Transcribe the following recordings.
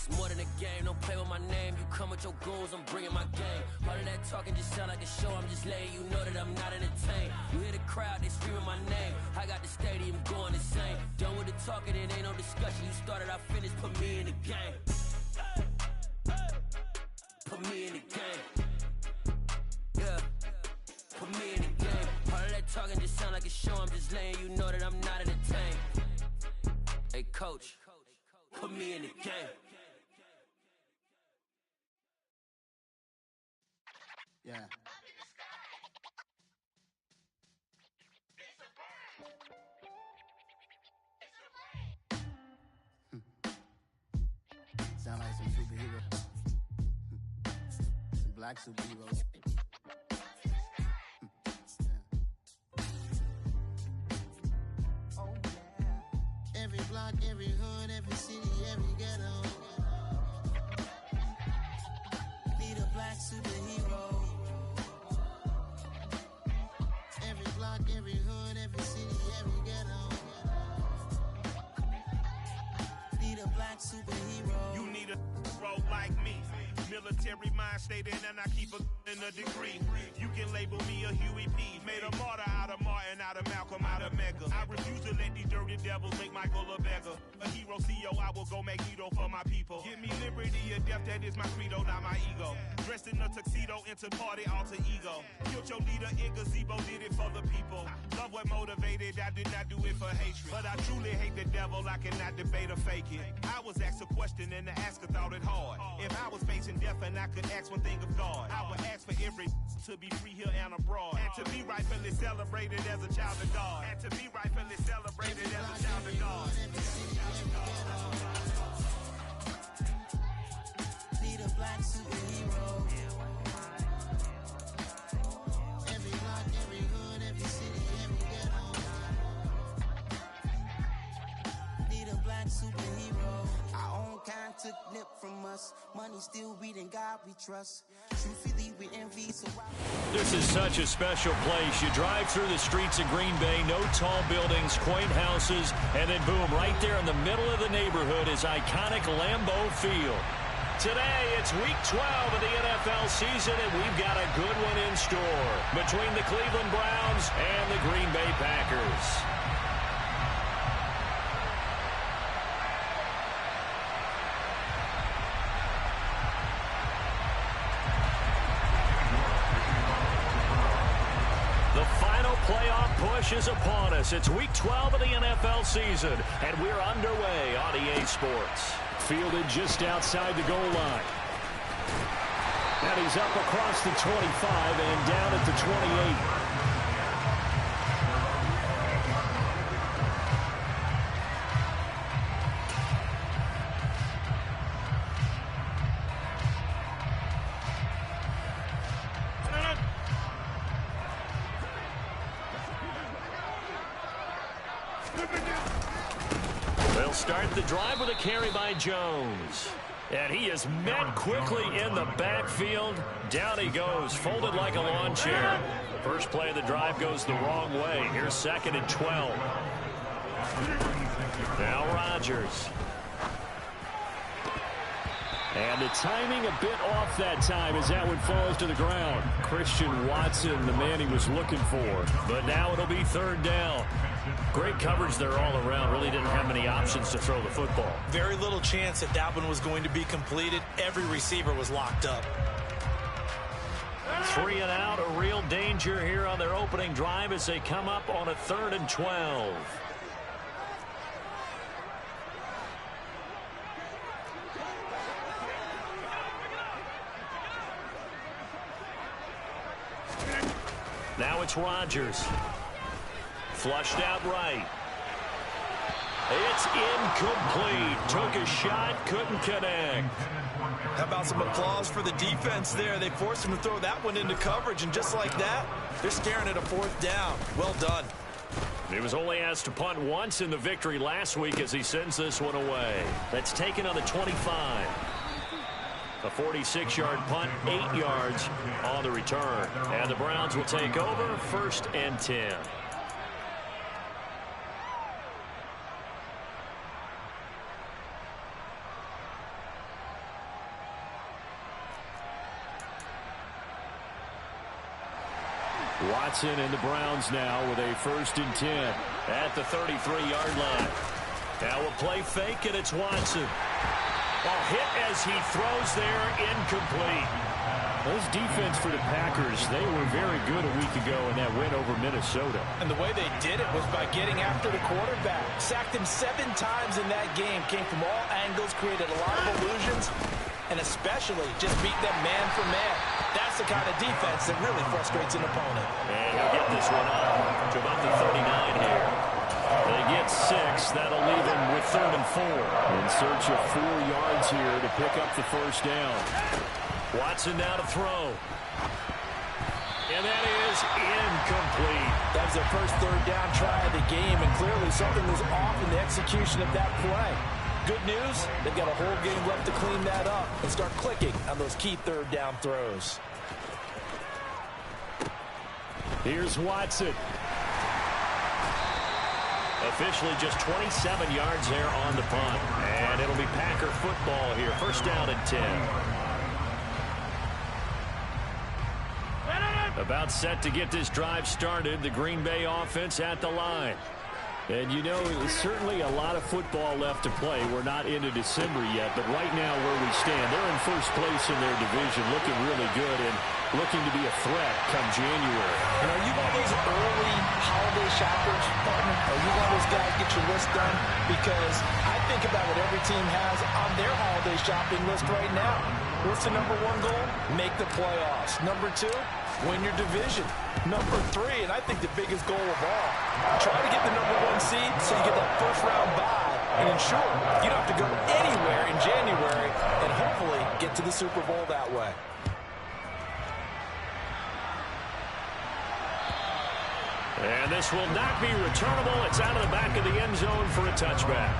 It's more than a game, don't play with my name. You come with your goons, I'm bringing my game. All of that talking just sound like a show, I'm just letting you know that I'm not entertained. You hear the crowd, they screaming my name. I got the stadium going insane. Done with the talking, it ain't no discussion. You started, I finished, put me in the game. Put me in the game. Yeah, put me in the game. All of that talking just sound like a show, I'm just letting you know that I'm not entertained. Hey coach, put me in the game. Yeah. Sound like some superheroes. Some black superheroes. Oh yeah. Every block, every hood, every city, every ghetto. Need a black superhero. Every block, every hood, every city, every ghetto. Need a black superhero. You need a hero like me. Military mind stated, and I keep a degree. You can label me a Huey P. Made a martyr out of Martin, out of Malcolm, out of Mega. I refuse to let these dirty devils make Michael a beggar. A hero CEO, I will go Magneto for my people. Give me liberty or death, that is my credo, not my ego. Dressed in a tuxedo, into party, alter ego. Killed your leader in gazebo, did it for the people. Love what motivated, I did not do it for hatred. But I truly hate the devil, I cannot debate or fake it. I was asked a question and the asker thought it hard. If I was facing death and I could ask one thing of God, I would ask for every to be free here and abroad, and to be rightfully celebrated as a child of God, and to be rightfully celebrated as a child of God. Need a black superhero. Every block, every hood, every city, every ghetto. Need a black superhero. Our own kind took nip from us. Money still reading God we trust. Truthfully we envy, so This is such a special place. You drive through the streets of Green Bay, no tall buildings, quaint houses, and then boom, right there in the middle of the neighborhood is iconic Lambeau Field. Today, it's week 12 of the NFL season, and we've got a good one in store between the Cleveland Browns and the Green Bay Packers. The final playoff push is upon us. It's week 12 of the NFL season, and we're underway on EA Sports. Fielded just outside the goal line. And he's up across the 25 and down at the 28. They'll start the drive with a carry by Jones. And he is met quickly in the backfield. Down he goes, folded like a lawn chair. First play of the drive goes the wrong way. Here's 2nd and 12. Now Rodgers. And the timing a bit off that time as that one falls to the ground. Christian Watson, the man he was looking for. But now it'll be 3rd down. Great coverage there all around. Really didn't have many options to throw the football. Very little chance that one was going to be completed. Every receiver was locked up. 3 and out, a real danger here on their opening drive as they come up on a 3rd and 12. Now it's Rodgers. Flushed out right. It's incomplete. Took a shot, couldn't connect. How about some applause for the defense there? They forced him to throw that one into coverage, and just like that, they're staring at a 4th down. Well done. He was only asked to punt once in the victory last week as he sends this one away. That's taken on the 25. A 46-yard punt, 8 yards on the return. And the Browns will take over, 1st and 10. Watson and the Browns now with a 1st and 10 at the 33-yard line. Now a play fake, and it's Watson. Ball hit as he throws there, incomplete. Those defense for the Packers, they were very good a week ago in that win over Minnesota. And the way they did it was by getting after the quarterback. Sacked him 7 times in that game. Came from all angles, created a lot of illusions, and especially just beat them man for man. That's the kind of defense that really frustrates an opponent. And he'll get this one up to about the 39 here. They get 6. That'll leave him with 3rd and 4. In search of 4 yards here to pick up the 1st down. Watson now to throw. And that is incomplete. That was their first 3rd down try of the game, and clearly something was off in the execution of that play. Good news, they've got a whole game left to clean that up and start clicking on those key 3rd down throws. Here's Watson. Officially just 27 yards there on the punt. And it'll be Packer football here. 1st down and 10. About set to get this drive started. The Green Bay offense at the line. And, you know, certainly a lot of football left to play. We're not into December yet, but right now where we stand, they're in 1st place in their division, looking really good and looking to be a threat come January. And are you one of those early holiday shoppers, partner? Are you one of those guys get your list done? Because I think about what every team has on their holiday shopping list right now. What's the number 1 goal? Make the playoffs. Number 2, win your division. Number 3, and I think the biggest goal of all, try to get the number 1 seed so you get that 1st round bye and ensure you don't have to go anywhere in January and hopefully get to the Super Bowl that way. And this will not be returnable. It's out of the back of the end zone for a touchback.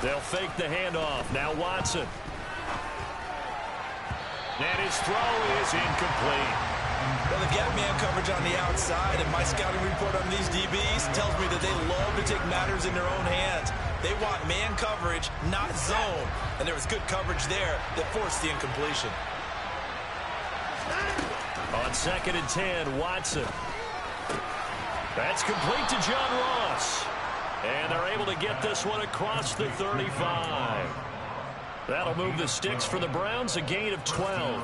They'll fake the handoff. Now Watson. And his throw is incomplete. Well, they've got man coverage on the outside, and my scouting report on these DBs tells me that they love to take matters in their own hands. They want man coverage, not zone. And there was good coverage there that forced the incompletion. On 2nd and 10, Watson. That's complete to John Ross. And they're able to get this one across the 35. That'll move the sticks for the Browns, a gain of 12.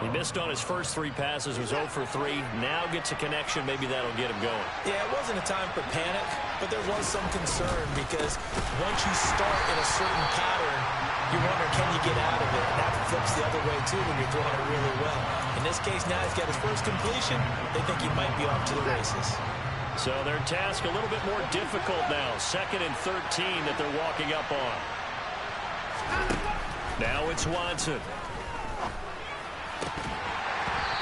He missed on his first 3 passes, was 0 for 3. Now gets a connection. Maybe that'll get him going. Yeah, it wasn't a time for panic, but there was some concern because once you start in a certain pattern, you wonder, can you get out of it? And that flips the other way, too, when you're throwing it really well. In this case, now he's got his first completion. They think he might be off to the races. So their task a little bit more difficult now. 2nd and 13 that they're walking up on. Now it's Watson.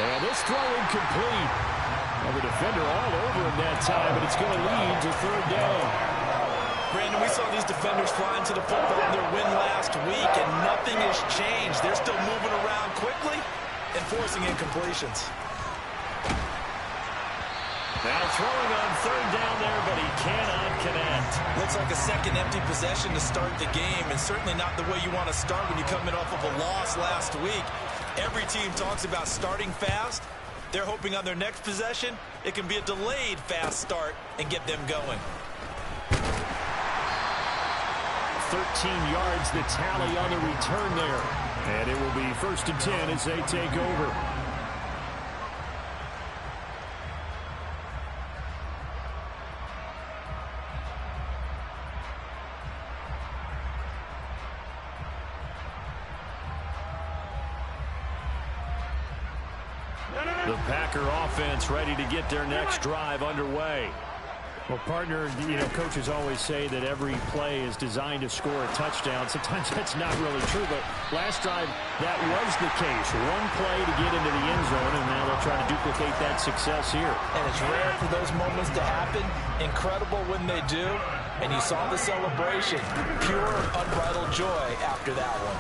And this throw incomplete. Well, the defender all over him that time, but it's going to lead to 3rd down. Brandon, we saw these defenders flying to the football in their win last week, and nothing has changed. They're still moving around quickly and forcing incompletions. Now throwing on 3rd down there, but he cannot connect. Looks like a second empty possession to start the game, and certainly not the way you want to start when you're coming off of a loss last week. Every team talks about starting fast. They're hoping on their next possession, it can be a delayed fast start and get them going. 13 yards the tally on the return there. And it will be 1st and 10 as they take over. The Packer offense ready to get their next drive underway. Well, partner, you know, coaches always say that every play is designed to score a touchdown. Sometimes that's not really true, but last drive, that was the case. One play to get into the end zone, and now they'll try to duplicate that success here. And it's rare for those moments to happen. Incredible when they do. And you saw the celebration. Pure, unbridled joy after that one.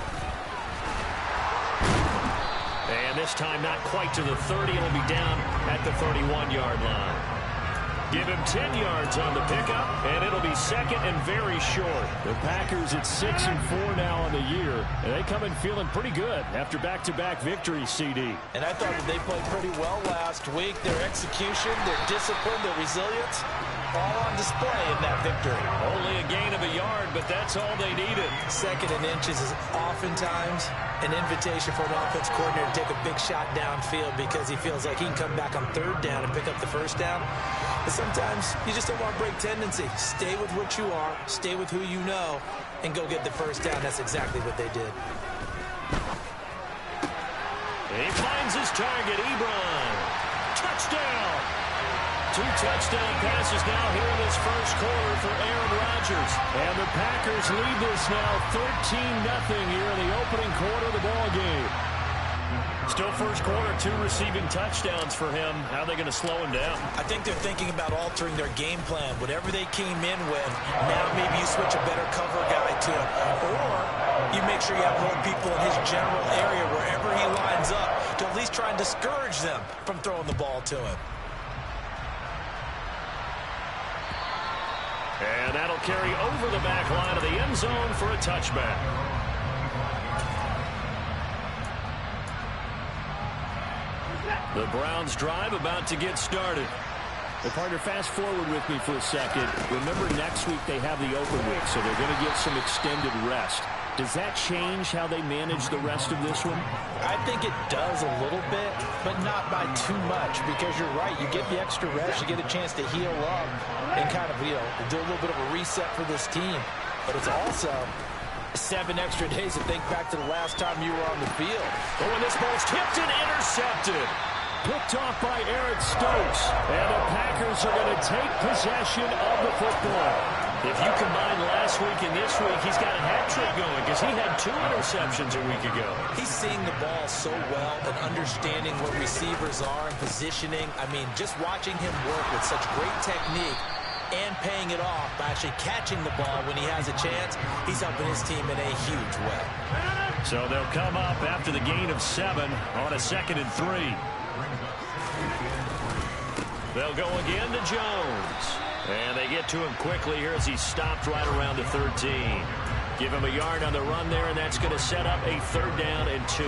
And this time not quite to the 30. It'll be down at the 31-yard line. Give him 10 yards on the pickup, and it'll be second and very short. The Packers at 6-4 now on the year, and they come in feeling pretty good after back-to-back victories, CD. And I thought that they played pretty well last week. Their execution, their discipline, their resilience, all on display in that victory. Only a gain of a yard, but that's all they needed. Second and inches is oftentimes an invitation for an offense coordinator to take a big shot downfield because he feels like he can come back on third down and pick up the first down. But sometimes you just don't want to break tendency. Stay with what you are, stay with who you know, and go get the first down. That's exactly what they did. He finds his target, Ebron. Touchdown! 2 touchdown passes now here in this first quarter for Aaron Rodgers. And the Packers lead this now 13-0 here in the opening quarter of the ball game. Still first quarter, 2 receiving touchdowns for him. How are they going to slow him down? I think they're thinking about altering their game plan. Whatever they came in with, now maybe you switch a better cover guy to him. Or you make sure you have more people in his general area wherever he lines up to at least try and discourage them from throwing the ball to him. And that'll carry over the back line of the end zone for a touchback. The Browns drive about to get started. The partner, fast forward with me for a second. Remember, next week they have the open week, so they're going to get some extended rest. Does that change how they manage the rest of this one? I think it does a little bit, but not by too much, because you're right. You get the extra rest, you get a chance to heal up and kind of, do a little bit of a reset for this team. But it's also 7 extra days to think back to the last time you were on the field. Oh, and this ball's tipped and intercepted. Picked off by Eric Stokes. And the Packers are going to take possession of the football. If you combine last week and this week, he's got a hat trick going because he had 2 interceptions a week ago. He's seeing the ball so well and understanding where receivers are and positioning. I mean, just watching him work with such great technique and paying it off by actually catching the ball when he has a chance, he's helping his team in a huge way. So they'll come up after the gain of 7 on a 2nd and 3. They'll go again to Jones. And they get to him quickly here as he's stopped right around the 13. Give him a yard on the run there, and that's going to set up a 3rd down and 2.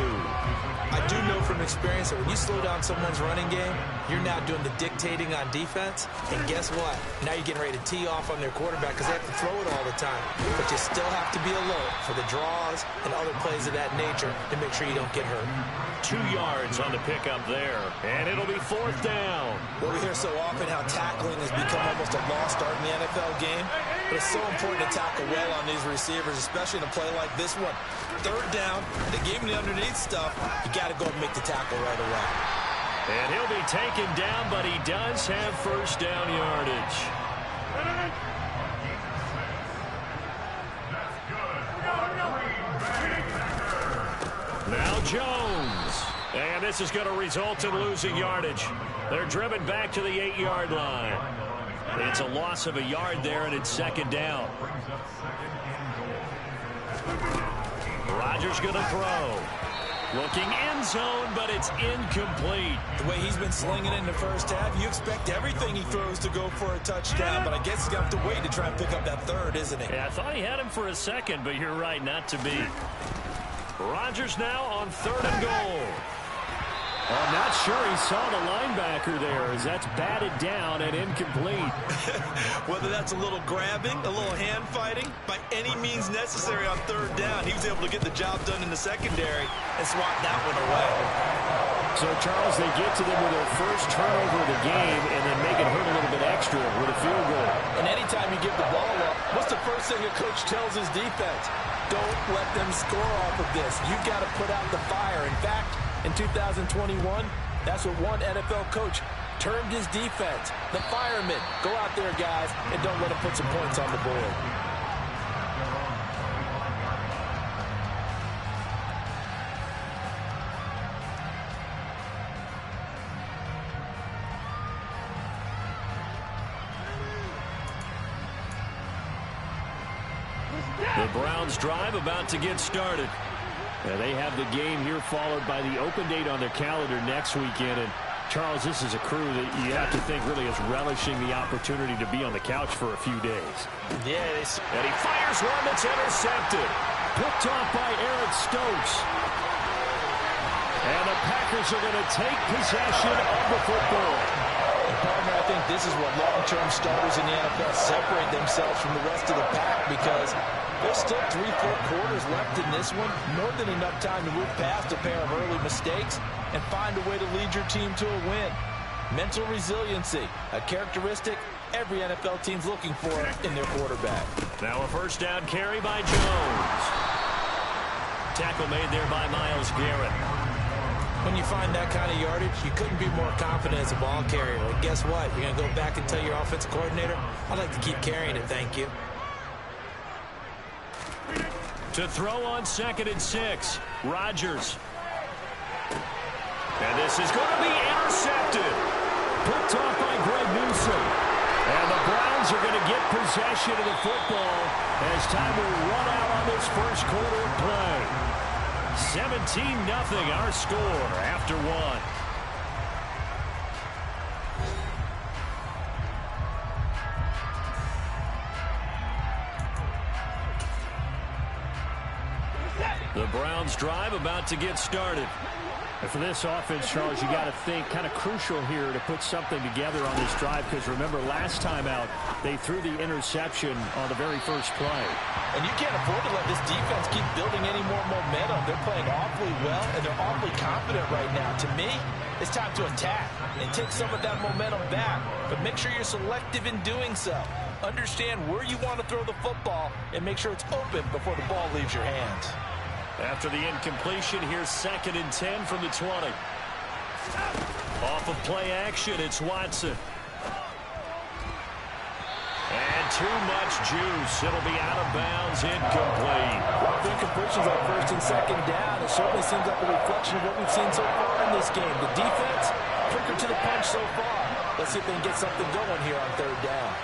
I do know from experience that when you slow down someone's running game, you're now doing the dictating on defense. And guess what? Now you're getting ready to tee off on their quarterback because they have to throw it all the time. But you still have to be alert for the draws and other plays of that nature to make sure you don't get hurt. 2 yards on the pickup there, and it'll be 4th down. Well, we hear so often how tackling has become almost a lost art in the NFL game, but it's so important to tackle well on these receivers, especially in a play like this one. 3rd down, they gave him the underneath stuff. You got to go and make the tackle right away. And he'll be taken down, but he does have 1st down yardage. Now Jones. And this is going to result in losing yardage. They're driven back to the 8-yard line. It's a loss of a yard there, and it's 2nd down. Rodgers going to throw. Looking end zone, but it's incomplete. The way he's been slinging it in the first half, you expect everything he throws to go for a touchdown, but I guess he's going to have to wait to try and pick up that 3rd, isn't he? Yeah, I thought he had him for a second, but you're right, not to be. Rodgers now on 3rd and goal. I'm not sure he saw the linebacker there as that's batted down and incomplete. Whether that's a little grabbing, a little hand fighting, by any means necessary on 3rd down, he was able to get the job done in the secondary and swat that one away. So, Charles, they get to them with their first turnover of the game and then make it hurt a little bit extra with a field goal. And anytime you give the ball up, what's the first thing a coach tells his defense? Don't let them score off of this. You've got to put out the fire. In fact, in 2021, that's what one NFL coach termed his defense. The firemen. Go out there, guys, and don't let them put some points on the board. The Browns drive about to get started. They have the game here followed by the open date on their calendar next weekend. And Charles, this is a crew that you have to think really is relishing the opportunity to be on the couch for a few days. Yes. And he fires one that's intercepted. Picked off by Eric Stokes. And the Packers are going to take possession of the football. And partner, I think this is what long-term starters in the NFL separate themselves from the rest of the pack, because there's still 3-4 quarters left in this one. More than enough time to move past a pair of early mistakes and find a way to lead your team to a win. Mental resiliency, a characteristic every NFL team's looking for in their quarterback. Now a first down carry by Jones. Tackle made there by Myles Garrett. When you find that kind of yardage, you couldn't be more confident as a ball carrier. And guess what? You're going to go back and tell your offensive coordinator, I'd like to keep carrying it, thank you. To throw on 2nd and 6, Rodgers. And this is going to be intercepted. Picked off by Greg Newsome. And the Browns are going to get possession of the football as time will run out on this first quarter of play. 17-0 our score after 1. The Browns drive about to get started. And for this offense, Charles, you got to think kind of crucial here to put something together on this drive, because remember last time out they threw the interception on the very first play. And you can't afford to let this defense keep building any more momentum. They're playing awfully well, and they're awfully confident right now. To me, it's time to attack and take some of that momentum back. But make sure you're selective in doing so. Understand where you want to throw the football and make sure it's open before the ball leaves your hands. After the incompletion, here's 2nd and 10 from the 20. Off of play action, it's Watson. And too much juice. It'll be out of bounds, incomplete. Well, the incompletions on 1st and 2nd down, it certainly seems like a reflection of what we've seen so far in this game. The defense, quicker to the punch so far. Let's see if they can get something going here on 3rd down.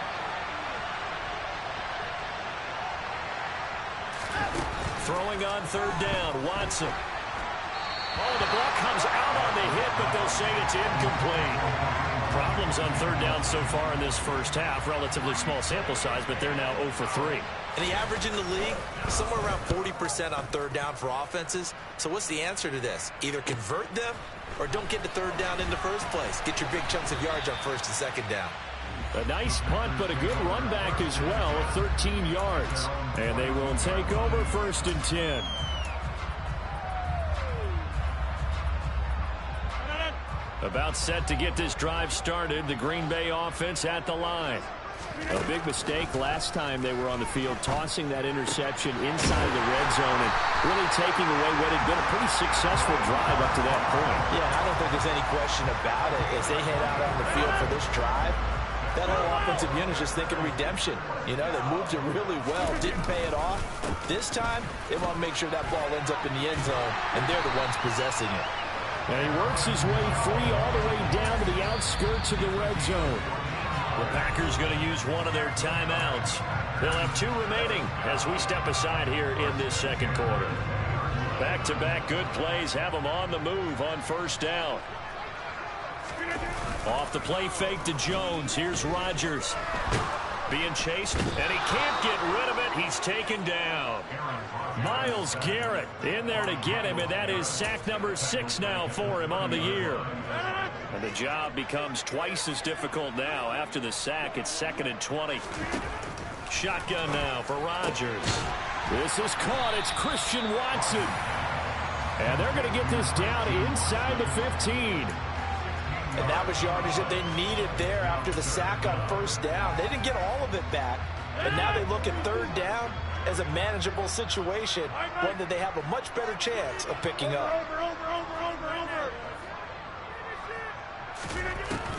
Throwing on 3rd down, Watson. Oh, the ball comes out on the hit, but they'll say it's incomplete. Problems on 3rd down so far in this first half. Relatively small sample size, but they're now 0 for 3. And the average in the league, somewhere around 40% on 3rd down for offenses. So what's the answer to this? Either convert them or don't get to 3rd down in the first place. Get your big chunks of yards on 1st and 2nd down. A nice punt, but a good run back as well of 13 yards. And they will take over 1st and 10. About set to get this drive started. The Green Bay offense at the line. A big mistake last time they were on the field, tossing that interception inside the red zone and really taking away what had been a pretty successful drive up to that point. Yeah, I don't think there's any question about it. As they head out on the field for this drive, that whole offensive unit is just thinking redemption. You know, they moved it really well, didn't pay it off. This time, they want to make sure that ball ends up in the end zone, and they're the ones possessing it. And he works his way free all the way down to the outskirts of the red zone. The Packers going to use one of their timeouts. They'll have 2 remaining as we step aside here in this 2nd quarter. Back-to-back good plays have them on the move on 1st down. Off the play fake to Jones. Here's Rodgers. Being chased, and he can't get rid of it. He's taken down. Myles Garrett in there to get him, and that is sack number 6 now for him on the year. And the job becomes twice as difficult now. After the sack, it's 2nd and 20. Shotgun now for Rodgers. This is caught. It's Christian Watson. And they're going to get this down inside the 15. And that was yardage that they needed there after the sack on 1st down. They didn't get all of it back, but now they look at 3rd down as a manageable situation, one that they have a much better chance of picking up.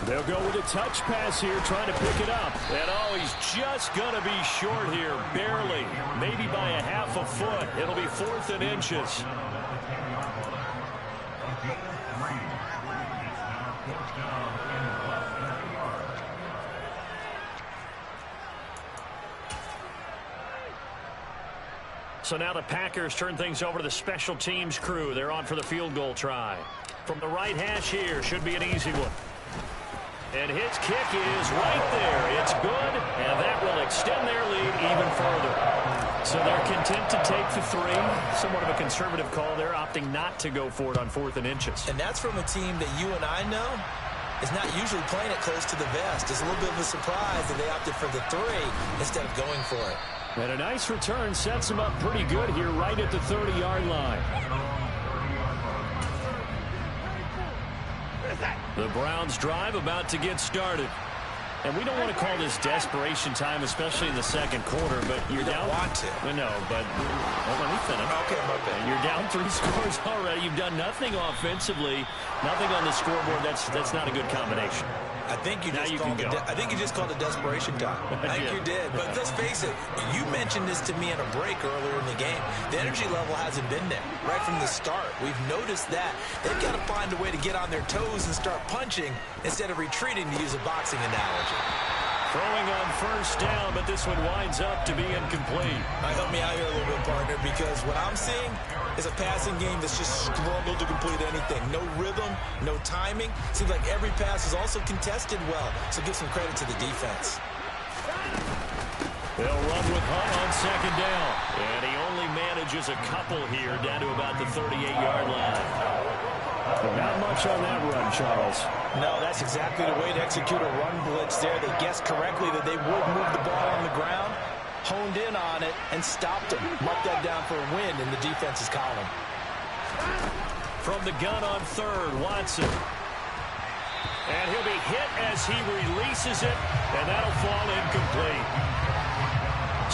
They'll go with a touch pass here, trying to pick it up. And oh, he's just going to be short here, barely, maybe by a half a foot. It'll be 4th and inches. So now the Packers turn things over to the special teams crew. They're on for the field goal try. From the right hash here, should be an easy one. And his kick is right there. It's good, and that will extend their lead even further. So they're content to take the 3. Somewhat of a conservative call. They're opting not to go for it on 4th and inches. And that's from a team that you and I know is not usually playing it close to the vest. It's a little bit of a surprise that they opted for the 3 instead of going for it. And a nice return sets them up pretty good here right at the 30-yard line. The Browns drive about to get started. And we don't want to call this desperation time, especially in the second quarter, but you're down. You don't want to. No, but let me finish. Okay, my bad. You're down 3 scores already. You've done nothing offensively, nothing on the scoreboard. That's not a good combination. I think you just called it desperation time. I think you did. But let's face it, you mentioned this to me in a break earlier in the game. The energy level hasn't been there right from the start. We've noticed that. They've got to find a way to get on their toes and start punching instead of retreating, to use a boxing analogy. Throwing on first down, but this one winds up to be incomplete. Help me out here a little bit, partner, because what I'm seeing is a passing game that's just struggled to complete anything. No rhythm, no timing. Seems like every pass is also contested well, so give some credit to the defense. They'll run with Hunt on second down, and he only manages a couple here down to about the 38-yard line. Not much on that run, Charles. No, that's exactly the way to execute a run blitz there. They guessed correctly that they would move the ball on the ground, honed in on it, and stopped them. Mark that down for a win in the defense's column. From the gun on third, Watson. And he'll be hit as he releases it, and that'll fall incomplete.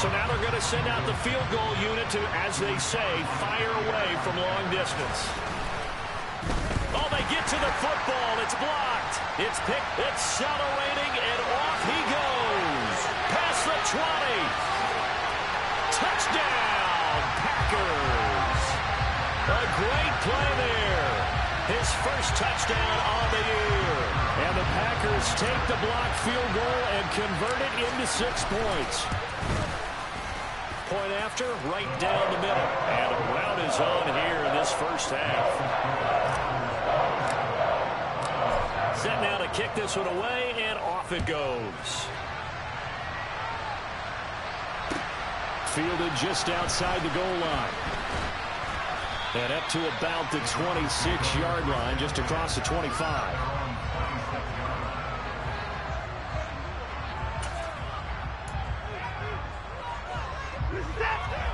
So now they're going to send out the field goal unit to, as they say, fire away from long distance. Oh, they get to the football. It's blocked. It's picked. It's accelerating, and off he goes. Past the 20. Touchdown, Packers. A great play there. His first touchdown on the year. And the Packers take the blocked field goal and convert it into 6 points. Point after, right down the middle. And a rout is on here in this first half. Set now to kick this one away, and off it goes. Fielded just outside the goal line. And up to about the 26-yard line, just across the 25.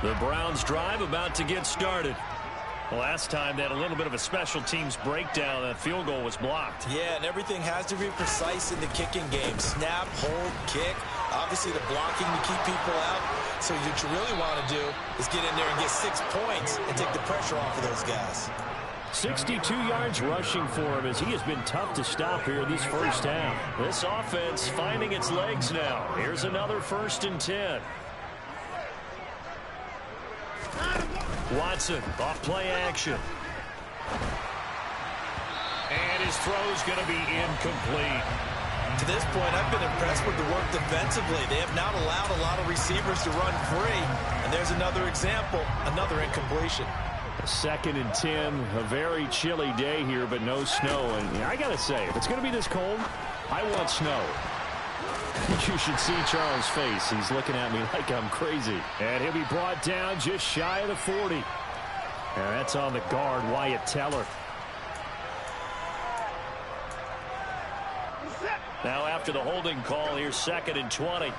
The Browns drive about to get started. Last time they had a little bit of a special teams breakdown. That field goal was blocked. Yeah, and everything has to be precise in the kicking game. Snap, hold, kick. Obviously the blocking to keep people out. So what you really want to do is get in there and get 6 points and take the pressure off of those guys. 62 yards rushing for him as he has been tough to stop here this first half. This offense finding its legs now. Here's another 1st and 10. Watson, off play action. And his throw's going to be incomplete. To this point, I've been impressed with the work defensively. They have not allowed a lot of receivers to run free. And there's another example, another incompletion. 2nd and 10, a very chilly day here, but no snow. And I got to say, if it's going to be this cold, I want snow. You should see Charles' face. He's looking at me like I'm crazy. And he'll be brought down just shy of the 40. And that's on the guard, Wyatt Teller. Now after the holding call, here's 2nd and 20.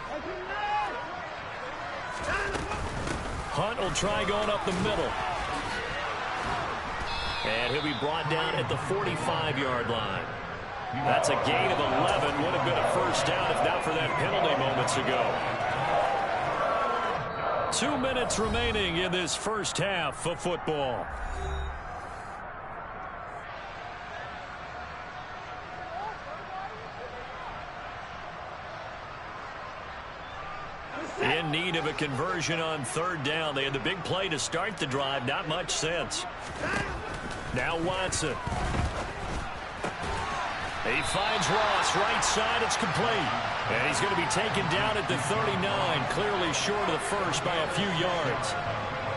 Hunt will try going up the middle. And he'll be brought down at the 45-yard line. That's a gain of 11. Would have been a first down if not for that penalty moments ago. 2 minutes remaining in this first half of football. In need of a conversion on 3rd down. They had the big play to start the drive. Not much sense. Now Watson. He finds Ross, right side, it's complete. And he's going to be taken down at the 39, clearly short of the first by a few yards.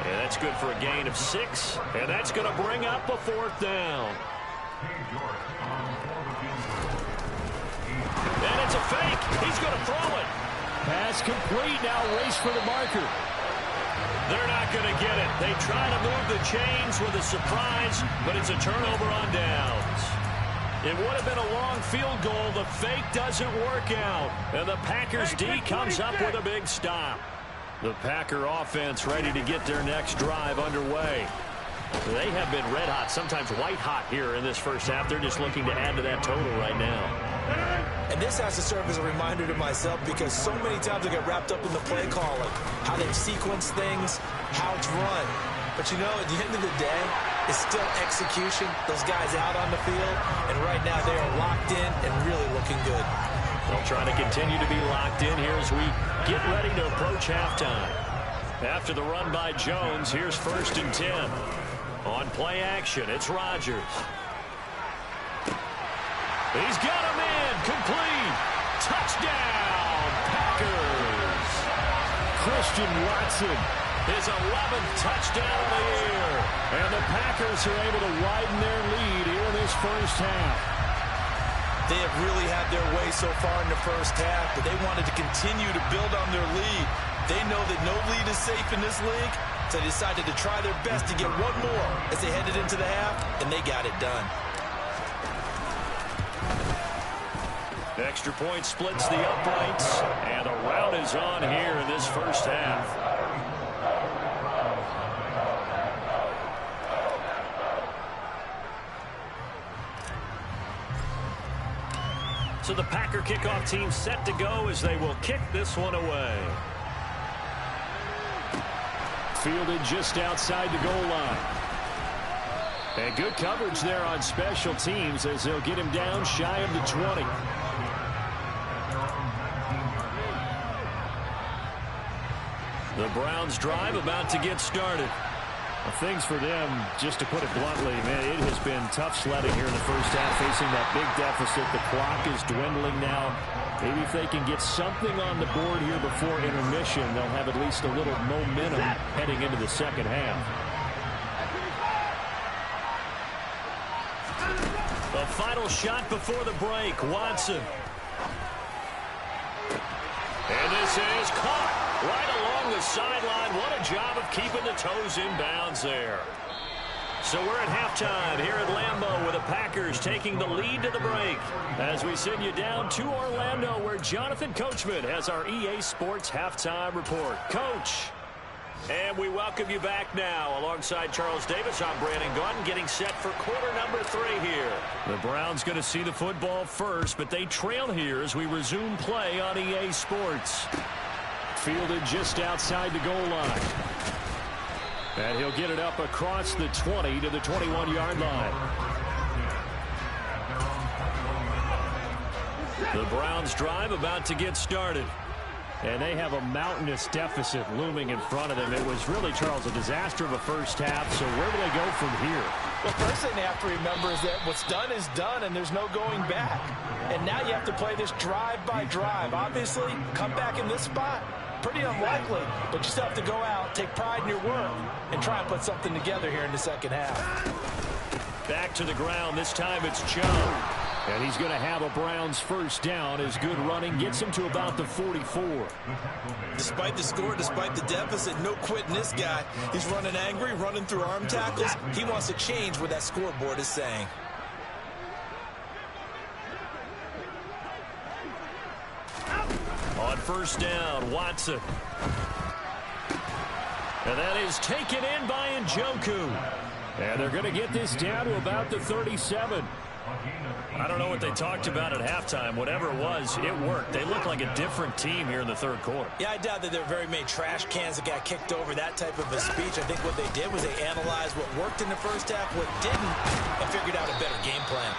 And that's good for a gain of 6, and that's going to bring up a 4th down. And it's a fake. He's going to throw it. Pass complete. Now race for the marker. They're not going to get it. They try to move the chains with a surprise, but it's a turnover on downs. It would have been a long field goal. The fake doesn't work out. And the Packers D comes up with a big stop. The Packer offense ready to get their next drive underway. They have been red hot, sometimes white hot here in this first half. They're just looking to add to that total right now. And this has to serve as a reminder to myself because so many times I get wrapped up in the play calling, how they sequence things, how it's run. But you know, at the end of the day, it's still execution. Those guys out on the field, and right now they are locked in and really looking good. They'll try to continue to be locked in here as we get ready to approach halftime. After the run by Jones, here's 1st and 10. On play action, it's Rodgers. He's got him in. Complete. Touchdown, Packers. Christian Watson, his 11th touchdown of the year. And the Packers are able to widen their lead here in this first half. They have really had their way so far in the first half, but they wanted to continue to build on their lead. They know that no lead is safe in this league, so they decided to try their best to get one more as they headed into the half, and they got it done. Extra point splits the uprights, and a rout is on here in this first half. So the Packer kickoff team set to go as they will kick this one away. Fielded just outside the goal line. And good coverage there on special teams as they'll get him down shy of the 20. The Browns drive about to get started. Things for them, just to put it bluntly, man, it has been tough sledding here in the first half, facing that big deficit. The clock is dwindling now. Maybe if they can get something on the board here before intermission, they'll have at least a little momentum heading into the second half. The final shot before the break, Watson. And this is caught right along the sideline. What a job of keeping the toes in bounds there. So we're at halftime here at Lambeau with the Packers taking the lead to the break as we send you down to Orlando where Jonathan Coachman has our EA Sports halftime report. Coach. And we welcome you back now. Alongside Charles Davis, I'm Brandon Gunn, getting set for quarter number 3 here. The Browns going to see the football first, but they trail here as we resume play on EA Sports. Fielded just outside the goal line. And he'll get it up across the 20 to the 21-yard line. The Browns drive about to get started. And they have a mountainous deficit looming in front of them. It was really, Charles, a disaster of a first half. So where do they go from here? Well, first thing they have to remember is that what's done is done, and there's no going back. And now you have to play this drive by drive. Obviously, come back in this spot, pretty unlikely. But you still have to go out, take pride in your work, and try and put something together here in the second half. Back to the ground. This time it's Joe. And he's going to have a Browns first down as good running gets him to about the 44. Despite the score, despite the deficit, no quitting this guy. He's running angry, running through arm tackles. He wants to change what that scoreboard is saying. On first down, Watson. And that is taken in by Njoku. And they're going to get this down to about the 37. I don't know what they talked about at halftime. Whatever it was, it worked. They look like a different team here in the third quarter. Yeah, I doubt that there are very many trash cans that got kicked over, that type of a speech. I think what they did was they analyzed what worked in the first half, what didn't, and figured out a better game plan.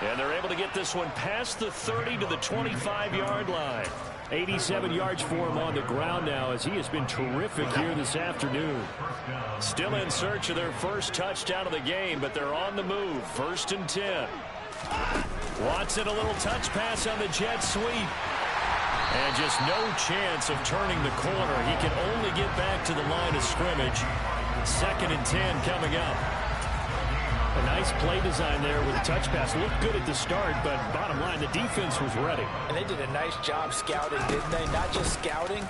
And they're able to get this one past the 30 to the 25-yard line. 87 yards for him on the ground now as he has been terrific here this afternoon. Still in search of their first touchdown of the game, but they're on the move. 1st and 10. Watson, a little touch pass on the jet sweep. And just no chance of turning the corner. He can only get back to the line of scrimmage. 2nd and 10 coming up. A nice play design there with a touch pass. Looked good at the start, but bottom line, the defense was ready. And they did a nice job scouting, didn't they? Not just scouting,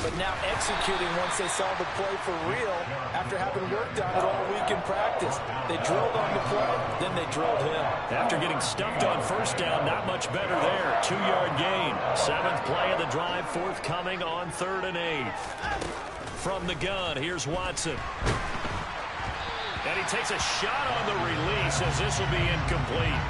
but now executing once they saw the play for real after having worked on it all week in practice. They drilled on the play, then they drilled him. After getting stuffed on first down, not much better there. 2-yard gain. 7th play of the drive, forthcoming on 3rd and 8. From the gun, here's Watson. And he takes a shot on the release as this will be incomplete.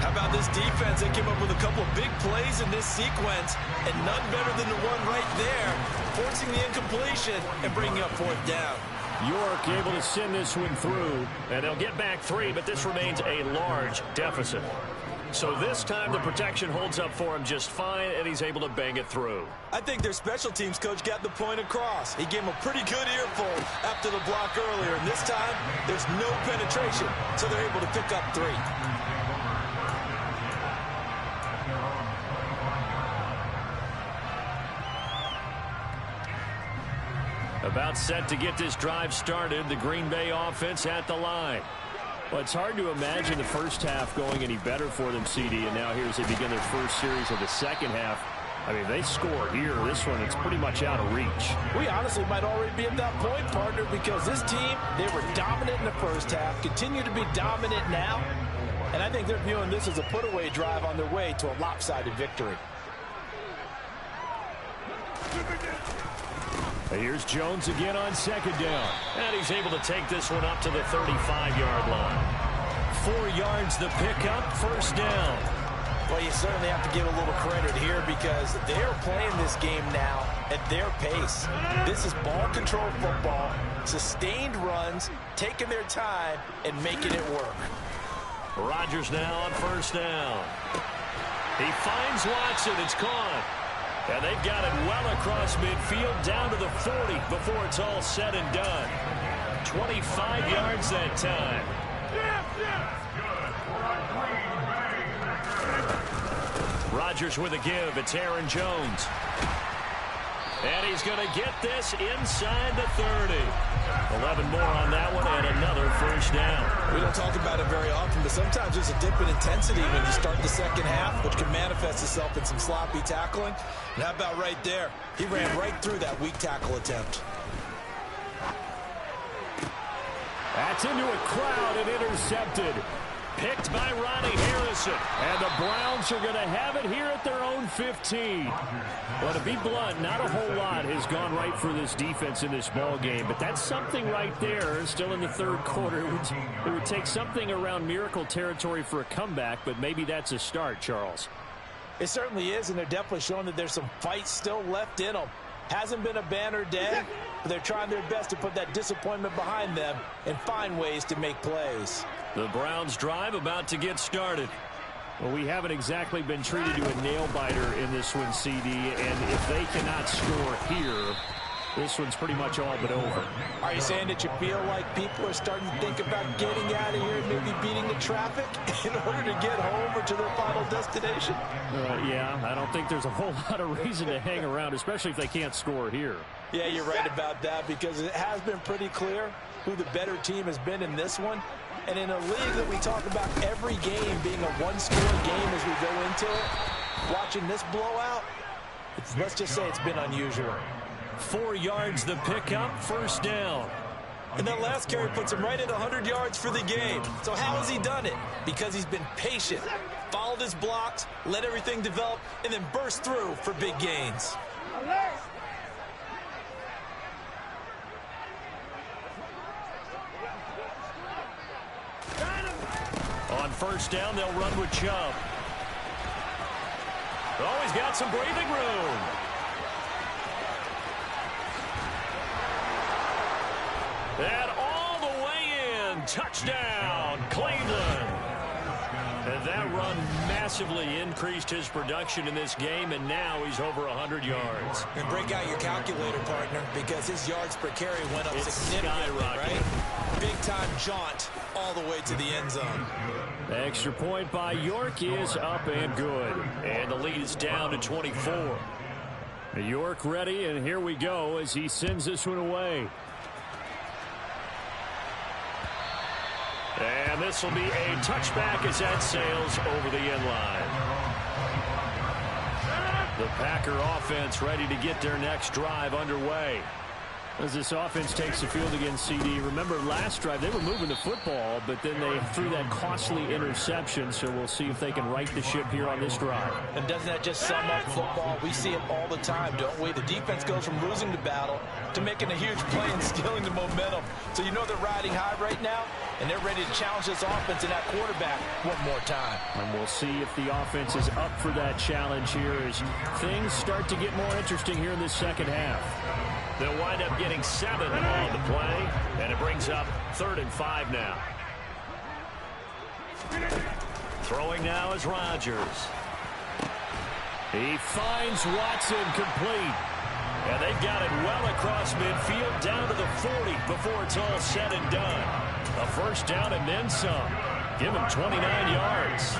How about this defense? They came up with a couple of big plays in this sequence, and none better than the one right there, forcing the incompletion and bringing up 4th down. York able to send this one through, and they'll get back 3, but this remains a large deficit. So this time the protection holds up for him just fine, and he's able to bang it through. I think their special teams coach got the point across. He gave him a pretty good earful after the block earlier, and this time there's no penetration, so they're able to pick up 3. About set to get this drive started, the Green Bay offense at the line. Well, it's hard to imagine the first half going any better for them, CD, and now here as they begin their first series of the second half. I mean, they score here. This one, it's pretty much out of reach. We honestly might already be at that point, partner, because this team, they were dominant in the first half, continue to be dominant now, and I think they're viewing this as a put-away drive on their way to a lopsided victory. Here's Jones again on 2nd down. And he's able to take this one up to the 35-yard line. 4 yards the pickup, 1st down. Well, you certainly have to give a little credit here because they're playing this game now at their pace. This is ball control football, sustained runs, taking their time, and making it work. Rodgers now on 1st down. He finds Watson. It's caught. And they've got it well across midfield down to the 40 before it's all said and done. 25 yards that time. Rodgers with a give. It's Aaron Jones. And he's going to get this inside the 30. 11 more on that one and another 1st down. We don't talk about it very often, but sometimes there's a dip in intensity when you start the second half, which can manifest itself in some sloppy tackling. And how about right there? He ran right through that weak tackle attempt. That's into a crowd and intercepted. Picked by Ronnie Harrison. And the Browns are going to have it here at their own 15. Well, to be blunt, not a whole lot has gone right for this defense in this ball game, but that's something right there. Still in the 3rd quarter. It would take something around miracle territory for a comeback, but maybe that's a start, Charles. It certainly is, and they're definitely showing that there's some fight still left in them. Hasn't been a banner day, but they're trying their best to put that disappointment behind them and find ways to make plays. The Browns drive about to get started. Well, we haven't exactly been treated to a nail-biter in this one, CD, and if they cannot score here, this one's pretty much all but over. Are you saying that you feel like people are starting to think about getting out of here and maybe beating the traffic in order to get home or to their final destination? Yeah, I don't think there's a whole lot of reason to hang around, especially if they can't score here. Yeah, you're right about that because it has been pretty clear who the better team has been in this one. And in a league that we talk about every game being a one-score game as we go into it, watching this blowout, let's just say it's been unusual. 4 yards the pickup, 1st down. And that last carry puts him right at 100 yards for the game. So how has he done it? Because he's been patient, followed his blocks, let everything develop, and then burst through for big gains. On 1st down, they'll run with Chubb. Oh, he's got some breathing room. And all the way in. Touchdown, Cleveland. And that run massively increased his production in this game, and now he's over 100 yards. And break out your calculator, partner, because his yards per carry went up significantly, skyrocketed. right? Big-time jaunt all the way to the end zone. Extra point by York is up and good. And the lead is down to 24. York ready, and here we go as he sends this one away. And this will be a touchback as that sails over the end line. The Packer offense ready to get their next drive underway. As this offense takes the field against CD, remember last drive they were moving the football, but then they threw that costly interception, so we'll see if they can right the ship here on this drive. And doesn't that just sum up football? We see it all the time, don't we? The defense goes from losing the battle to making a huge play and stealing the momentum. So you know they're riding high right now, and they're ready to challenge this offense and that quarterback one more time. And we'll see if the offense is up for that challenge here as things start to get more interesting here in the second half. They'll wind up getting 7 on the play, and it brings up 3rd and 5 now. Throwing now is Rodgers. He finds Watson complete. And they've got it well across midfield down to the 40 before it's all said and done. A first down and then some. Give him 29 yards.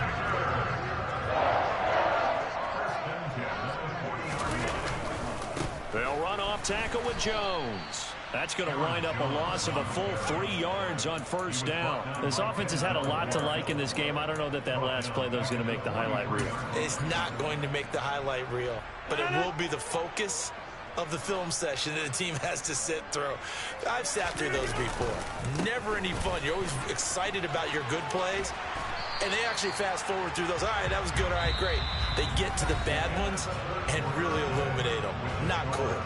They'll run off tackle with Jones. That's going to wind up a loss of a full 3 yards on first down. This offense has had a lot to like in this game. I don't know that last play, though, is going to make the highlight reel. It's not going to make the highlight reel, but it will be the focus of the film session that the team has to sit through. I've sat through those before. Never any fun. You're always excited about your good plays, and they actually fast forward through those. All right, that was good. All right, great. They get to the bad ones and really illuminate them. Not cool.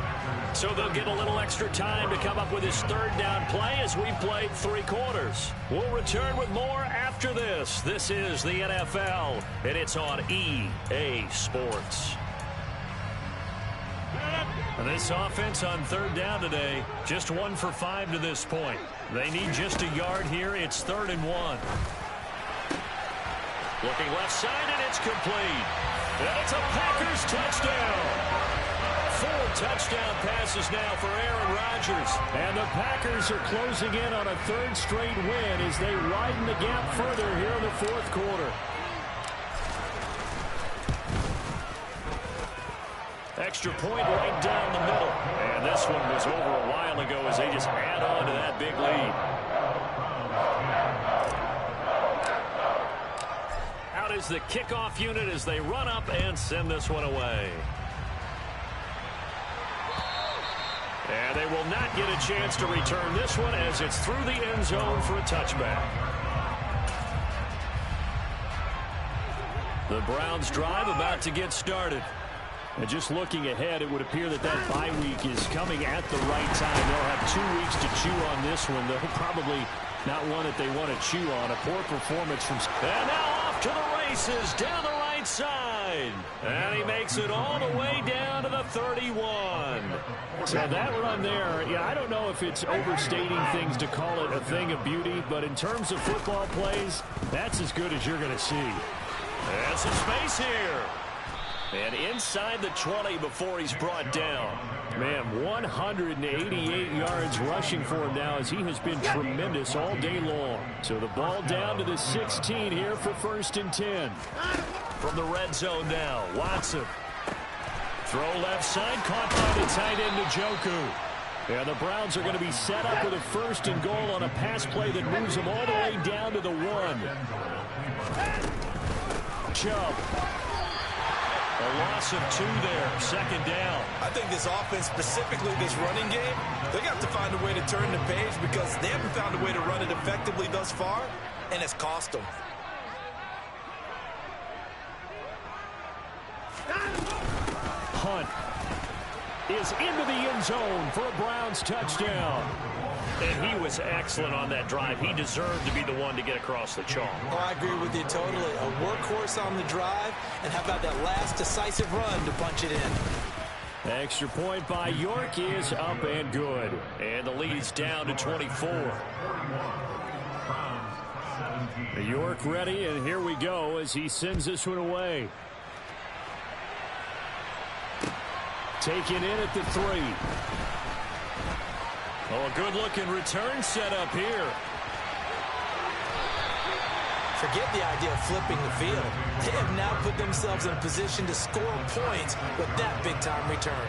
So they'll get a little extra time to come up with his 3rd down play as we played 3 quarters. We'll return with more after this. This is the NFL, and it's on EA Sports. This offense on 3rd down today, just 1 for 5 to this point. They need just a yard here. It's 3rd and 1. Looking left side, and it's complete. And it's a Packers touchdown. 4 touchdown passes now for Aaron Rodgers. And the Packers are closing in on a 3rd straight win as they widen the gap further here in the 4th quarter. Extra point right down the middle. And this one was over a while ago as they just add on to that big lead. Out is the kickoff unit as they run up and send this one away. And they will not get a chance to return this one as it's through the end zone for a touchback. The Browns drive about to get started. And just looking ahead, it would appear that bye week is coming at the right time. They'll have 2 weeks to chew on this one. They'll probably not one that they want to chew on. A poor performance from... And now off to the races down the right side. And he makes it all the way down to the 31. So that run there, yeah, I don't know if it's overstating things to call it a thing of beauty, but in terms of football plays, that's as good as you're going to see. And some space here. And inside the 20 before he's brought down. Man, 188 yards rushing for him now as he has been tremendous all day long. So the ball down to the 16 here for 1st and 10. From the red zone now, Watson. Throw left side, caught by the tight end Njoku. And the Browns are going to be set up with a 1st and goal on a pass play that moves them all the way down to the 1. Chubb. A loss of 2 there, 2nd down. I think this offense, specifically this running game, they got to find a way to turn the page because they haven't found a way to run it effectively thus far, and it's cost them. Hunt is into the end zone for a Browns touchdown. And he was excellent on that drive. He deserved to be the one to get across the chalk. Oh, I agree with you totally. A workhorse on the drive, and how about that last decisive run to punch it in? Extra point by York is up and good. And the lead's down to 24. York ready, and here we go as he sends this one away. Taken in at the 3. Oh, a good-looking return set up here. Forget the idea of flipping the field. They have now put themselves in a position to score points with that big-time return.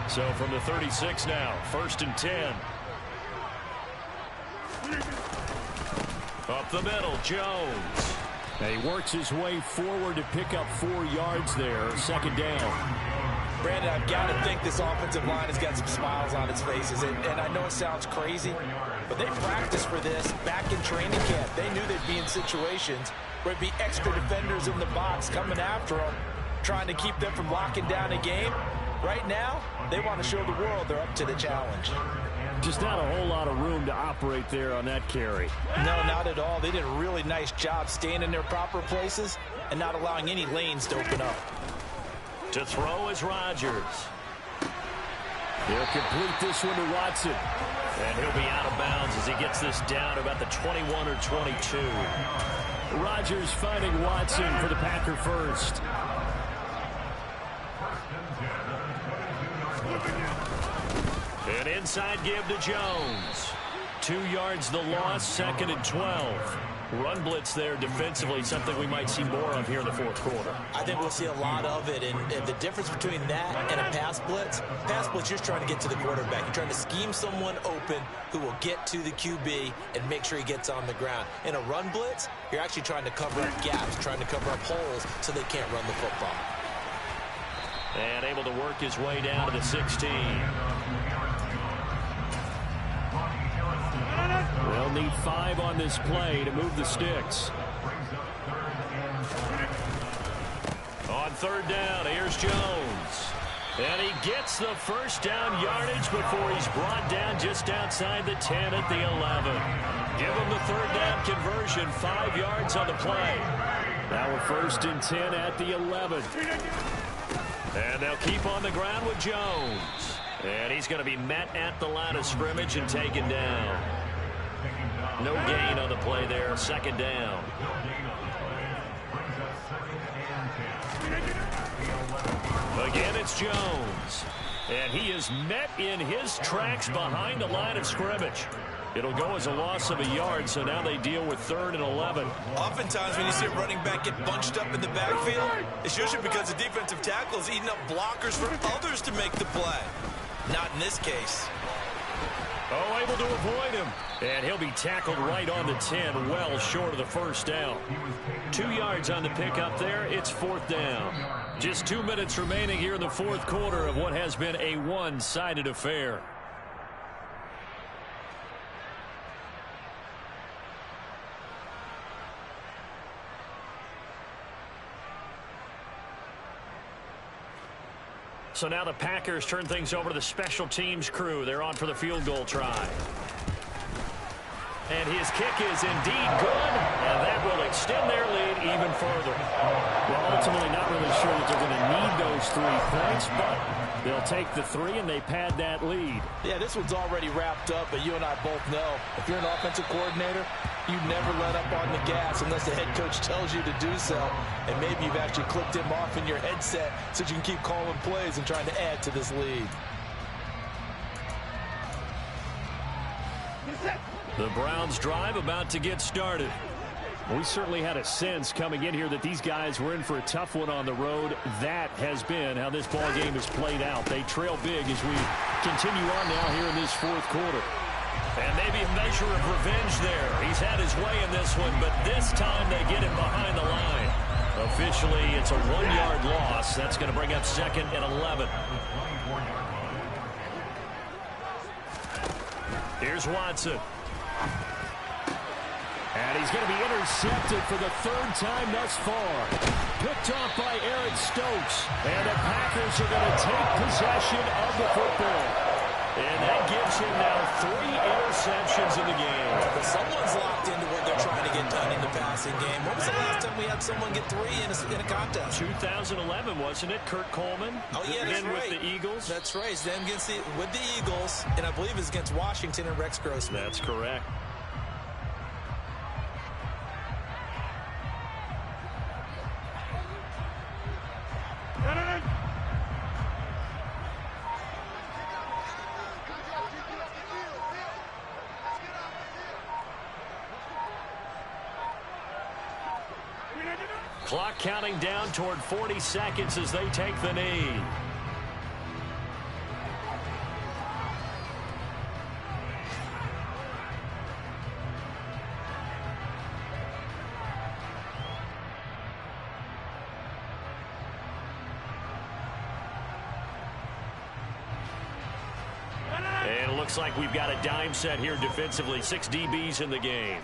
So from the 36 now, 1st and 10. Up the middle, Jones. And he works his way forward to pick up 4 yards there. Second down. Brandon, I've got to think this offensive line has got some smiles on its faces. And I know it sounds crazy, but they practiced for this back in training camp. They knew they'd be in situations where it'd be extra defenders in the box coming after them, trying to keep them from locking down a game. Right now, they want to show the world they're up to the challenge. Just not a whole lot of room to operate there on that carry. No, not at all. They did a really nice job staying in their proper places and not allowing any lanes to open up. To throw is Rodgers. He'll complete this one to Watson. And he'll be out of bounds as he gets this down about the 21 or 22. Rodgers finding Watson for the Packer first. An inside give to Jones. 2 yards the loss, 2nd and 12. Run blitz there defensively, something we might see more of here in the fourth quarter. I think we'll see a lot of it, and the difference between that and a pass blitz, you're just trying to get to the quarterback. You're trying to scheme someone open who will get to the QB and make sure he gets on the ground. In a run blitz, you're actually trying to cover up gaps, trying to cover up holes so they can't run the football. And able to work his way down to the 16. They'll need 5 on this play to move the sticks. On third down, here's Jones. And he gets the first down yardage before he's brought down just outside the 10 at the 11. Give him the third down conversion, 5 yards on the play. Now we're 1st and 10 at the 11. And they'll keep on the ground with Jones. And he's going to be met at the line of scrimmage and taken down. No gain on the play there, 2nd down. Again, it's Jones. And he is met in his tracks behind the line of scrimmage. It'll go as a loss of a yard, so now they deal with 3rd and 11. Oftentimes when you see a running back get bunched up in the backfield, it's usually because the defensive tackle is eating up blockers for others to make the play. Not in this case. Oh, able to avoid him. And he'll be tackled right on the 10, well short of the first down. 2 yards on the pickup there. It's 4th down. Just 2 minutes remaining here in the fourth quarter of what has been a one-sided affair. So now the Packers turn things over to the special teams crew. They're on for the field goal try. And his kick is indeed good, and that will extend their lead even further. Well, ultimately not really sure that they're going to need those 3 points, but they'll take the 3 and they pad that lead. Yeah, this one's already wrapped up, but you and I both know if you're an offensive coordinator, you never let up on the gas unless the head coach tells you to do so. And maybe you've actually clicked him off in your headset so you can keep calling plays and trying to add to this lead. The Browns drive about to get started. We certainly had a sense coming in here that these guys were in for a tough one on the road. That has been how this ball game has played out. They trail big as we continue on now here in this fourth quarter. And maybe a measure of revenge there. He's had his way in this one, but this time they get him behind the line. Officially, it's a 1-yard loss. That's going to bring up 2nd and 11. Here's Watson. And he's going to be intercepted for the 3rd time thus far. Picked off by Aaron Stokes. And the Packers are going to take possession of the football. And that gives him now 3 interceptions in the game. Well, someone's locked into what they're trying to get done in the passing game. When was the last time we had someone get 3 in a contest? 2011, wasn't it? Kurt Coleman. Oh, yeah, that's right. With the Eagles. That's right. It's them with the Eagles. And I believe it's against Washington and Rex Grossman. That's correct. Clock counting down toward 40 seconds as they take the knee. looks like we've got a dime set here defensively. 6 DBs in the game.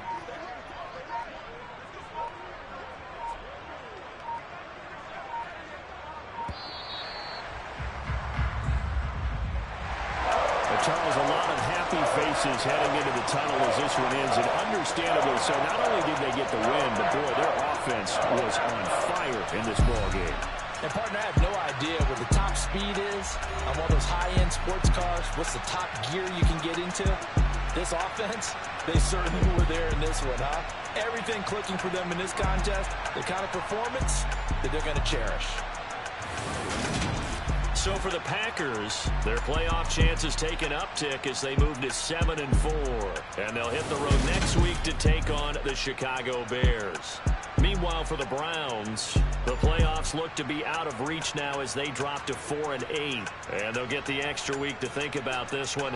Charles, a lot of happy faces heading into the tunnel as this one ends, and understandably so. Not only did they get the win, but boy, their offense was on fire in this ball game. And partner, I have no idea what the top speed is on one of those high-end sports cars. What's the top gear you can get into? This offense, they certainly were there in this one, huh? Everything clicking for them in this contest, the kind of performance that they're going to cherish. So for the Packers, their playoff chances take an uptick as they move to 7-4. And they'll hit the road next week to take on the Chicago Bears. Meanwhile, for the Browns, the playoffs look to be out of reach now as they drop to 4-8. And they'll get the extra week to think about this one